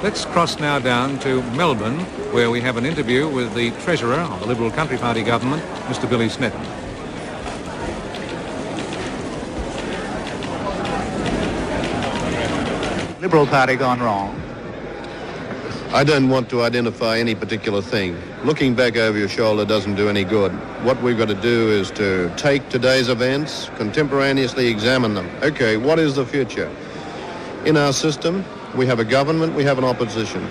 Let's cross now down to Melbourne, where we have an interview with the Treasurer of the Liberal Country Party government, Mr. Billy Snedden. Liberal Party gone wrong? I don't want to identify any particular thing. Looking back over your shoulder doesn't do any good. What we've got to do is to take today's events, contemporaneously examine them. Okay, what is the future? In our system, we have a government, we have an opposition.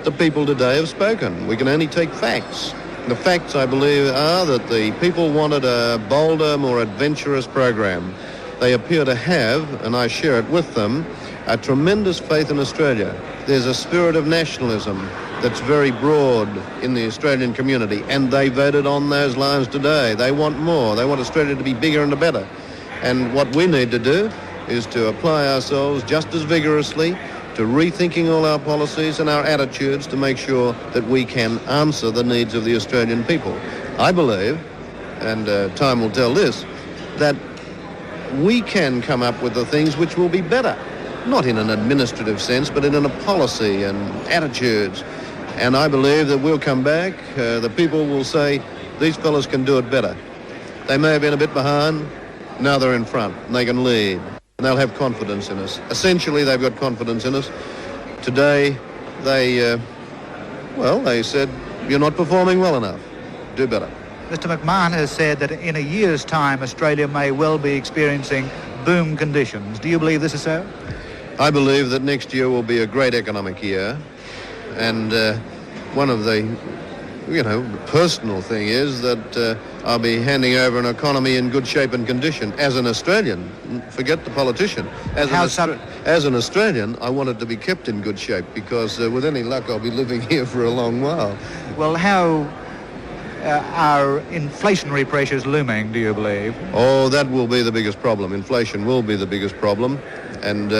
The people today have spoken. We can only take facts. The facts, I believe, are that the people wanted a bolder, more adventurous program. They appear to have, and I share it with them, a tremendous faith in Australia. There's a spirit of nationalism that's very broad in the Australian community, and they voted on those lines today. They want more. They want Australia to be bigger and better. And what we need to do is to apply ourselves just as vigorously to rethinking all our policies and our attitudes to make sure that we can answer the needs of the Australian people. I believe, and time will tell this, that we can come up with the things which will be better. Not in an administrative sense, but in a policy and attitudes. And I believe that we'll come back, the people will say, these fellas can do it better. They may have been a bit behind, now they're in front, and they can lead. And they'll have confidence in us. Essentially, they've got confidence in us. Today, they said, you're not performing well enough. Do better. Mr. McMahon has said that in a year's time, Australia may well be experiencing boom conditions. Do you believe this is so? I believe that next year will be a great economic year, and one of the, personal thing is that I'll be handing over an economy in good shape and condition as an Australian. Forget the politician. As an Australian, I want it to be kept in good shape because with any luck, I'll be living here for a long while. Well, how are inflationary pressures looming, do you believe? Oh, that will be the biggest problem. Inflation will be the biggest problem, and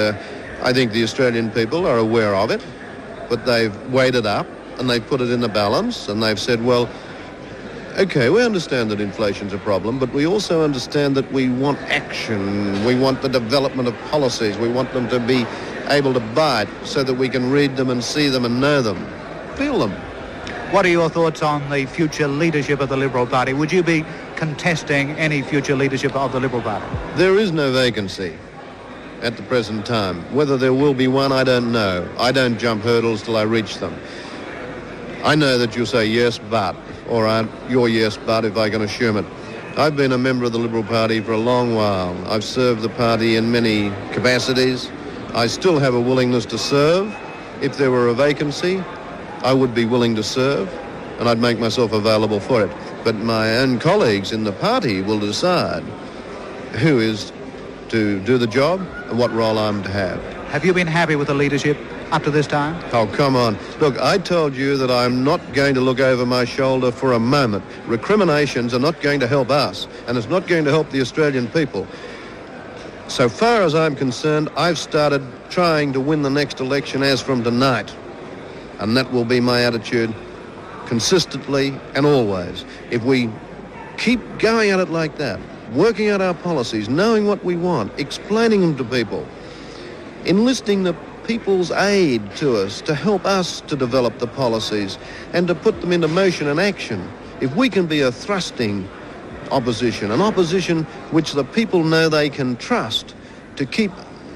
I think the Australian people are aware of it, but they've weighed it up and they've put it in the balance and they've said, well, okay, we understand that inflation's a problem, but we also understand that we want action. We want the development of policies. We want them to be able to bite so that we can read them and see them and know them, feel them. What are your thoughts on the future leadership of the Liberal Party? Would you be contesting any future leadership of the Liberal Party? There is no vacancy at the present time. Whether there will be one, I don't know. I don't jump hurdles till I reach them. I know that you'll say yes, but, or your yes, but, if I can assume it. I've been a member of the Liberal Party for a long while. I've served the party in many capacities. I still have a willingness to serve. If there were a vacancy, I would be willing to serve, and I'd make myself available for it. But my own colleagues in the party will decide who is to do the job and what role I'm to have. Have you been happy with the leadership up to this time? Oh, come on. Look, I told you that I'm not going to look over my shoulder for a moment. Recriminations are not going to help us, and it's not going to help the Australian people. So far as I'm concerned, I've started trying to win the next election as from tonight. And that will be my attitude consistently and always. If we keep going at it like that, working out our policies, knowing what we want, explaining them to people, enlisting the people's aid to us to help us to develop the policies and to put them into motion and action. If we can be a thrusting opposition, an opposition which the people know they can trust to keep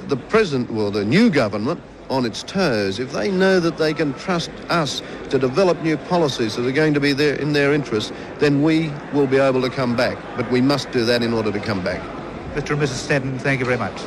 the new government on its toes, if they know that they can trust us to develop new policies that are going to be there in their interest, then we will be able to come back. But we must do that in order to come back. Mr. and Mrs. Snedden, thank you very much.